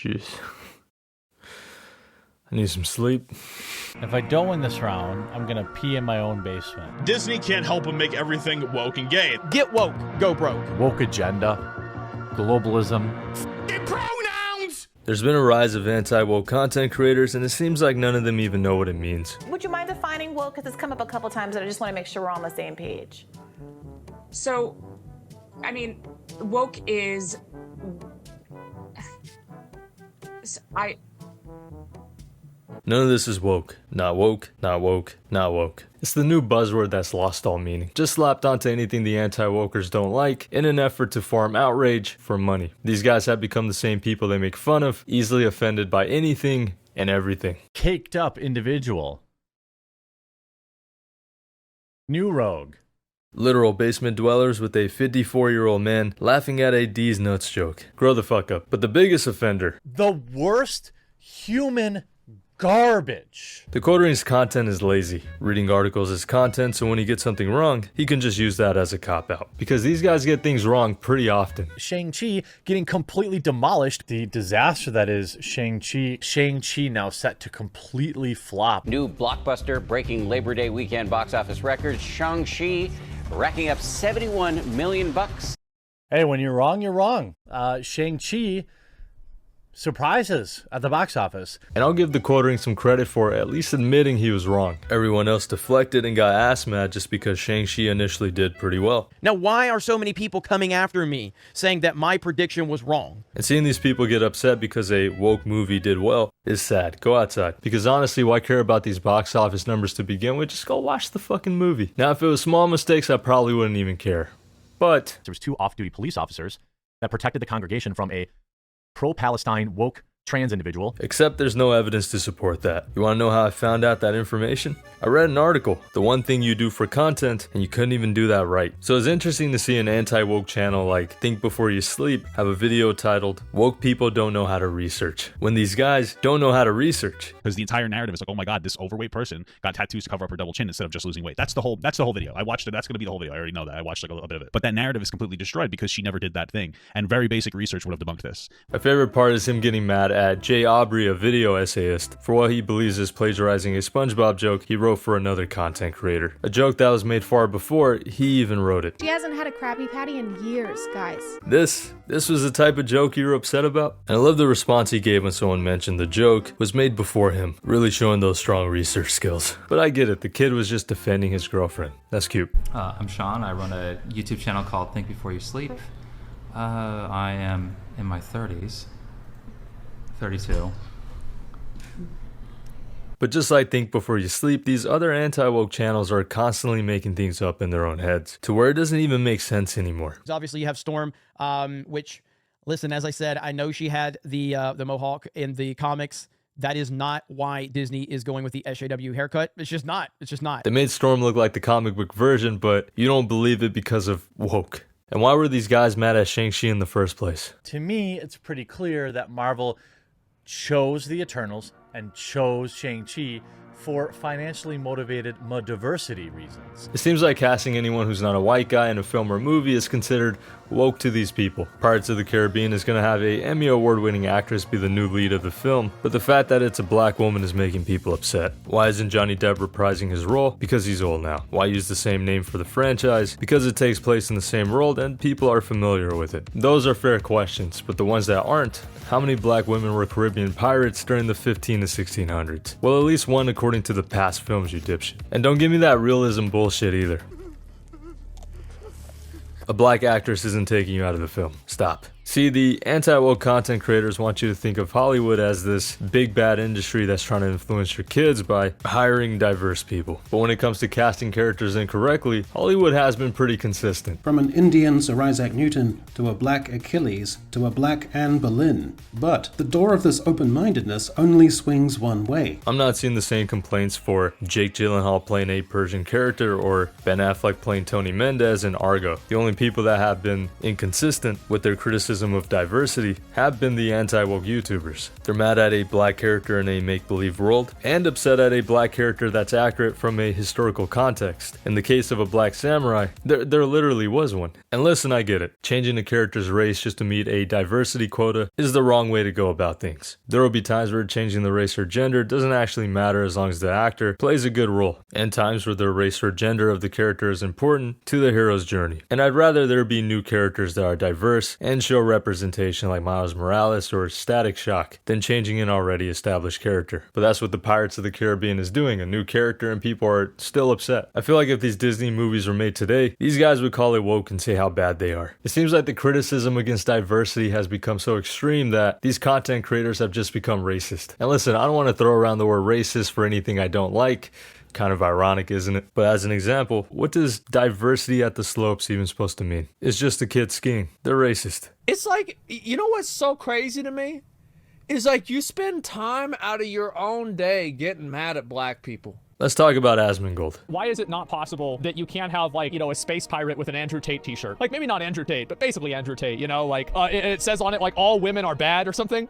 Jeez. I need some sleep. If I don't win this round, I'm gonna pee in my own basement. Disney can't help but make everything woke and gay. Get woke, go broke. Woke agenda, globalism. Pronouns! There's been a rise of anti-woke content creators, and it seems like none of them even know what it means. Would you mind defining woke? Because it's come up a couple times, and I just want to make sure we're all on the same page. So, I mean, woke is... None of this is woke. Not woke, not woke, not woke. It's the new buzzword that's lost all meaning. Just slapped onto anything the anti-wokers don't like in an effort to farm outrage for money. These guys have become the same people they make fun of, easily offended by anything and everything. Caked up individual. New rogue. Literal basement dwellers with a 54-year-old man laughing at a D's nuts joke. Grow the fuck up. But the biggest offender. The worst human garbage. TheQuartering's content is lazy. Reading articles is content, so when he gets something wrong, he can just use that as a cop-out. Because these guys get things wrong pretty often. Shang-Chi getting completely demolished. The disaster that is Shang-Chi. Shang-Chi now set to completely flop. New blockbuster breaking Labor Day weekend box office records. Shang-Chi racking up $71 million. Hey, when you're wrong, you're wrong. Shang-Chi surprises at the box office. And I'll give TheQuartering some credit for at least admitting he was wrong. Everyone else deflected and got ass mad just because Shang-Chi initially did pretty well. Now, why are so many people coming after me saying that my prediction was wrong? And seeing these people get upset because a woke movie did well is sad. Go outside. Because honestly, why care about these box office numbers to begin with? Just go watch the fucking movie. Now, if it was small mistakes, I probably wouldn't even care. But There was 2 off-duty police officers that protected the congregation from a pro-Palestine woke trans individual. Except there's no evidence to support that. You want to know how I found out that information? I read an article, the one thing you do for content, and you couldn't even do that right. So it's interesting to see an anti-woke channel like Think Before You Sleep have a video titled, Woke People Don't Know How to Research. When these guys don't know how to research. Because the entire narrative is like, oh my god, this overweight person got tattoos to cover up her double chin instead of just losing weight. That's the whole video. I watched it. That's going to be the whole video. I already know that. I watched like a little bit of it. But that narrative is completely destroyed because she never did that thing. And very basic research would have debunked this. My favorite part is him getting mad at Jay Aubrey, a video essayist, for what he believes is plagiarizing a SpongeBob joke he wrote for another content creator. A joke that was made far before he even wrote it. She hasn't had a Krabby Patty in years, guys. This was the type of joke you were upset about? And I love the response he gave when someone mentioned the joke was made before him, really showing those strong research skills. But I get it, the kid was just defending his girlfriend. That's cute. I'm Sean. I run a YouTube channel called Think Before You Sleep. I am in my 30s. 32. But just like Think Before You Sleep, these other anti-woke channels are constantly making things up in their own heads, to where it doesn't even make sense anymore. Obviously, you have Storm, which, listen, as I said, I know she had the mohawk in the comics. That is not why Disney is going with the SJW haircut. It's just not. It's just not. They made Storm look like the comic book version, but you don't believe it because of woke. And why were these guys mad at Shang-Chi in the first place? To me, it's pretty clear that Marvel chose the Eternals and chose Shang-Chi for financially motivated diversity reasons. It seems like casting anyone who's not a white guy in a film or movie is considered woke to these people. Pirates of the Caribbean is going to have a Emmy award-winning actress be the new lead of the film, but the fact that it's a black woman is making people upset. Why isn't Johnny Depp reprising his role? Because he's old now. Why use the same name for the franchise? Because it takes place in the same world and people are familiar with it. Those are fair questions, but the ones that aren't, how many black women were Caribbean pirates during the 15 to 1600s? Well, at least one according to the past films, you dipshit. And don't give me that realism bullshit either. A black actress isn't taking you out of the film. Stop. See, the anti-woke content creators want you to think of Hollywood as this big bad industry that's trying to influence your kids by hiring diverse people. But when it comes to casting characters incorrectly, Hollywood has been pretty consistent. From an Indian Sir Isaac Newton to a black Achilles to a black Anne Boleyn. But the door of this open-mindedness only swings one way. I'm not seeing the same complaints for Jake Gyllenhaal playing a Persian character or Ben Affleck playing Tony Mendez in Argo. The only people that have been inconsistent with their criticism criticism of diversity have been the anti-woke YouTubers. They're mad at a black character in a make-believe world, and upset at a black character that's accurate from a historical context. In the case of a black samurai, there literally was one. And listen, I get it. Changing a character's race just to meet a diversity quota is the wrong way to go about things. There will be times where changing the race or gender doesn't actually matter as long as the actor plays a good role, and times where the race or gender of the character is important to the hero's journey. And I'd rather there be new characters that are diverse and show representation like Miles Morales or Static Shock than changing an already established character. But that's what the Pirates of the Caribbean is doing, a new character, and people are still upset. I feel like if these Disney movies were made today, these guys would call it woke and say how bad they are. It seems like the criticism against diversity has become so extreme that these content creators have just become racist. And listen, I don't want to throw around the word racist for anything I don't like. Kind of ironic, isn't it? But as an example, what does diversity at the slopes even supposed to mean? It's just a kid skiing. They're racist. It's like, you know what's so crazy to me? Is like you spend time out of your own day getting mad at black people. Let's talk about Asmongold. Why is it not possible that you can't have, like, you know, a space pirate with an Andrew Tate t-shirt? Like, maybe not Andrew Tate, but basically Andrew Tate, you know, like, it says on it, like, all women are bad or something.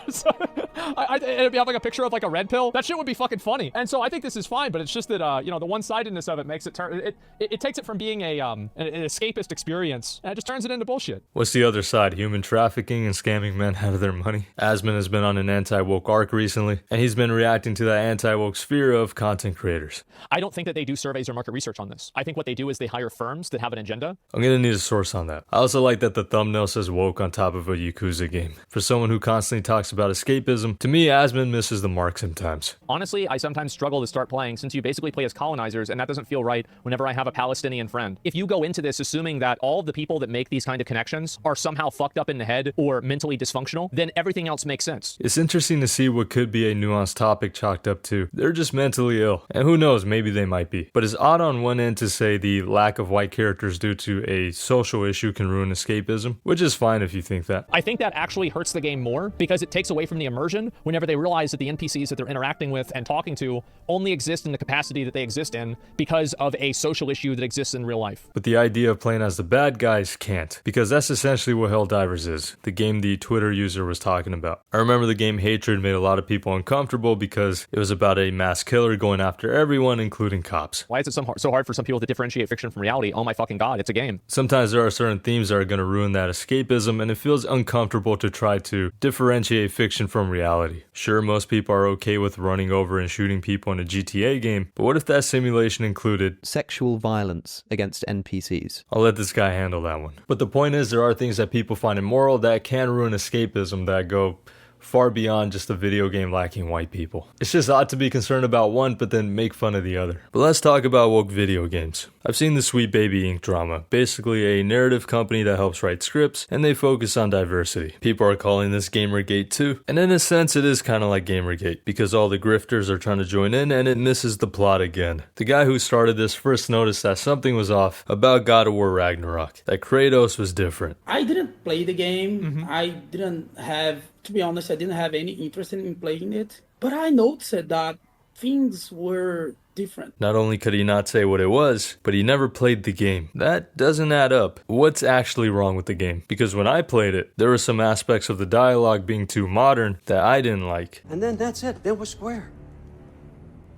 So, if you have, like, a picture of, like, a red pill, that shit would be fucking funny. And so I think this is fine, but it's just that, you know, the one-sidedness of it makes it turn, it takes it from being an escapist experience, and it just turns it into bullshit. What's the other side? Human trafficking and scamming men out of their money? Asmon has been on an anti-woke arc recently, and he's been reacting to that anti-woke sphere of content creators. I don't think that they do surveys or market research on this. I think what they do is they hire firms that have an agenda. I'm gonna need a source on that. I also like that the thumbnail says woke on top of a Yakuza game. For someone who constantly talks about escapism, to me, Asmon misses the mark sometimes. Honestly, I sometimes struggle to start playing since you basically play as colonizers, and that doesn't feel right whenever I have a Palestinian friend. If you go into this assuming that all of the people that make these kind of connections are somehow fucked up in the head or mentally dysfunctional, then everything else makes sense. It's interesting to see what could be a nuanced topic chalked up to they're just mentally ill. And who knows, maybe they might be. But it's odd on one end to say the lack of white characters due to a social issue can ruin escapism, which is fine if you think that. I think that actually hurts the game more because it takes away from the immersion whenever they realize that the NPCs that they're interacting with and talking to only exist in the capacity that they exist in because of a social issue that exists in real life. But the idea of playing as the bad guys can't, because that's essentially what Helldivers is, the game the Twitter user was talking about. I remember the game Hatred made a lot of people uncomfortable because it was about a mass killer going after everyone, including cops. Why is it so hard for some people to differentiate fiction from reality? Oh my fucking god, it's a game. Sometimes there are certain themes that are going to ruin that escapism, and it feels uncomfortable to try to differentiate fiction from reality. Sure, most people are okay with running over and shooting people in a GTA game, but what if that simulation included sexual violence against NPCs? I'll let this guy handle that one. But the point is, there are things that people find immoral that can ruin escapism that go far beyond just a video game lacking white people. It's just odd to be concerned about one but then make fun of the other. But let's talk about woke video games. I've seen the Sweet Baby Inc. drama, basically a narrative company that helps write scripts and they focus on diversity. People are calling this Gamergate too, and in a sense it is kind of like Gamergate because all the grifters are trying to join in and it misses the plot again. The guy who started this first noticed that something was off about God of War Ragnarok, that Kratos was different. I didn't play the game. I didn't have, to be honest, I didn't have any interest in playing it, but I noticed that things were different. Not only could he not say what it was, but he never played the game. That doesn't add up. What's actually wrong with the game? Because when I played it, there were some aspects of the dialogue being too modern that I didn't like. And then that's it. Then we're square.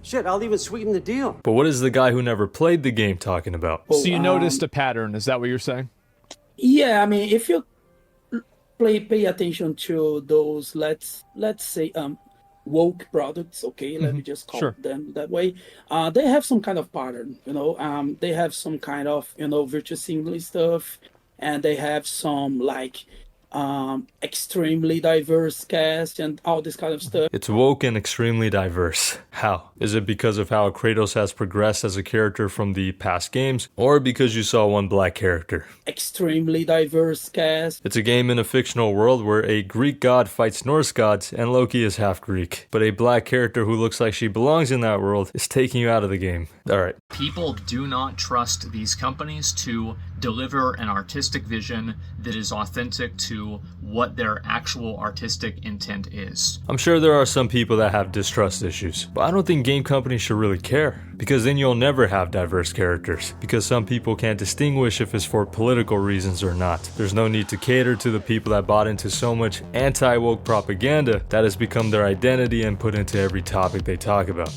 Shit, I'll even sweeten the deal. But what is the guy who never played the game talking about? So you noticed a pattern, is that what you're saying? Yeah, I mean, if you pay attention to those, let's say woke products, okay, let me just call them that way, they have some kind of pattern, you know, they have some kind of, you know, virtual singly stuff, and they have some like extremely diverse cast and all this kind of stuff. It's woke and extremely diverse. How? Is it because of how Kratos has progressed as a character from the past games, or because you saw one black character? Extremely diverse cast. It's a game in a fictional world where a Greek god fights Norse gods and Loki is half Greek, but a black character who looks like she belongs in that world is taking you out of the game. Alright. People do not trust these companies to deliver an artistic vision that is authentic to what their actual artistic intent is. I'm sure there are some people that have distrust issues, but I don't think game companies should really care, because then you'll never have diverse characters, because some people can't distinguish if it's for political reasons or not. There's no need to cater to the people that bought into so much anti-woke propaganda that has become their identity and put into every topic they talk about.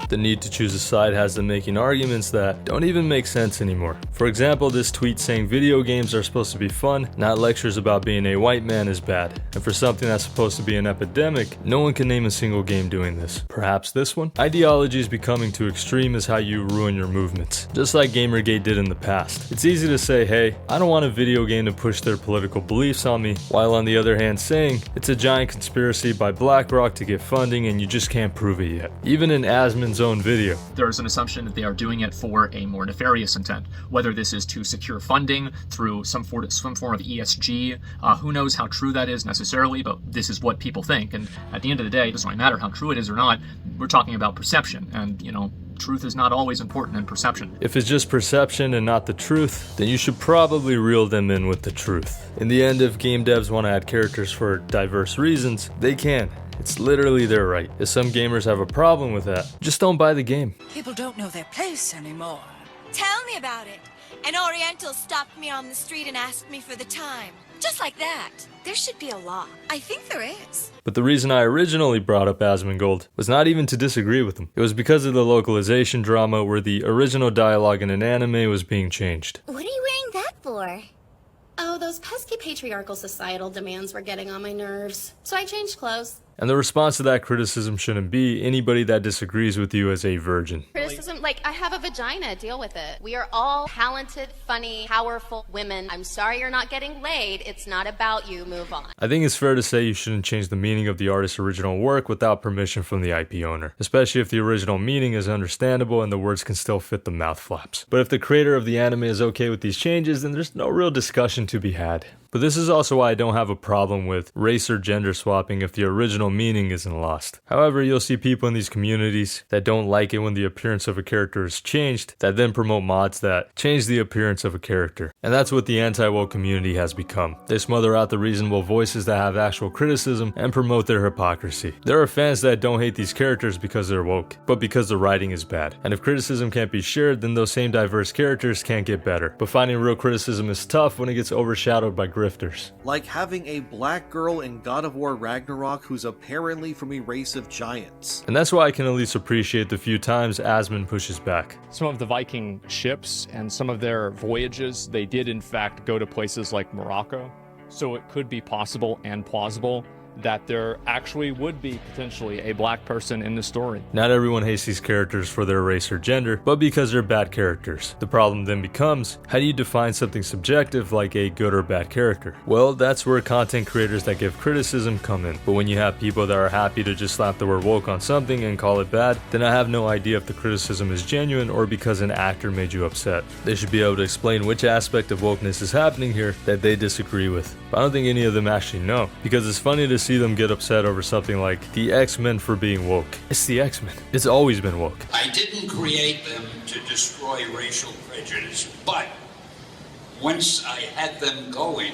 The need to choose a side has them making arguments that don't even make sense anymore. For example, this tweet saying video games are supposed to be fun, not lectures about being a white man is bad. And for something that's supposed to be an epidemic, no one can name a single game doing this. Perhaps this one? Ideology is becoming too extreme is how you ruin your movements, just like Gamergate did in the past. It's easy to say, hey, I don't want a video game to push their political beliefs on me, while on the other hand saying, it's a giant conspiracy by BlackRock to get funding and you just can't prove it yet. Even in Asmon's own video. There's an assumption that they are doing it for a more nefarious intent, whether this is to secure funding through some form of ESG. Who knows how true that is necessarily, but this is what people think. And at the end of the day, it doesn't really matter how true it is or not. We're talking about perception, and truth is not always important in perception. If it's just perception and not the truth, then you should probably reel them in with the truth. In the end, if game devs want to add characters for diverse reasons, they can. It's literally their right. If some gamers have a problem with that, just don't buy the game. People don't know their place anymore. Tell me about it. An Oriental stopped me on the street and asked me for the time. Just like that. There should be a law. I think there is. But the reason I originally brought up Asmongold was not even to disagree with him. It was because of the localization drama where the original dialogue in an anime was being changed. What are you wearing that for? Oh, those pesky patriarchal societal demands were getting on my nerves. So I changed clothes. And the response to that criticism shouldn't be anybody that disagrees with you as a virgin. Criticism, like, I have a vagina, deal with it. We are all talented, funny, powerful women. I'm sorry you're not getting laid. It's not about you. Move on. I think it's fair to say you shouldn't change the meaning of the artist's original work without permission from the IP owner, especially if the original meaning is understandable and the words can still fit the mouth flaps. But if the creator of the anime is okay with these changes, then there's no real discussion to be had. But this is also why I don't have a problem with race or gender swapping if the original meaning isn't lost. However, you'll see people in these communities that don't like it when the appearance of a character is changed, that then promote mods that change the appearance of a character. And that's what the anti-woke community has become. They smother out the reasonable voices that have actual criticism and promote their hypocrisy. There are fans that don't hate these characters because they're woke, but because the writing is bad. And if criticism can't be shared, then those same diverse characters can't get better. But finding real criticism is tough when it gets overshadowed by grifters. Like having a black girl in God of War Ragnarok who's apparently from a race of giants. And that's why I can at least appreciate the few times Asmon pushes back. Some of the Viking ships and some of their voyages, they did in fact go to places like Morocco. So it could be possible and plausible that there actually would be potentially a black person in the story. Not everyone hates these characters for their race or gender, but because they're bad characters. The problem then becomes, how do you define something subjective like a good or bad character? Well, that's where content creators that give criticism come in. But when you have people that are happy to just slap the word woke on something and call it bad, then I have no idea if the criticism is genuine or because an actor made you upset. They should be able to explain which aspect of wokeness is happening here that they disagree with. But I don't think any of them actually know, because it's funny to see them get upset over something like the X-Men for being woke. It's the X-Men. It's always been woke. I didn't create them to destroy racial prejudice, but once I had them going,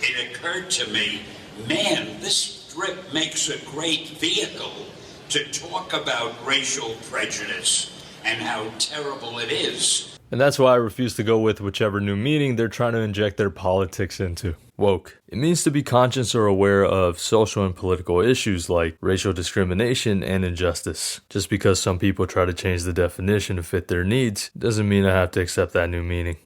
it occurred to me, man, this strip makes a great vehicle to talk about racial prejudice and how terrible it is. And that's why I refuse to go with whichever new meaning they're trying to inject their politics into. Woke. It means to be conscious or aware of social and political issues like racial discrimination and injustice. Just because some people try to change the definition to fit their needs doesn't mean I have to accept that new meaning.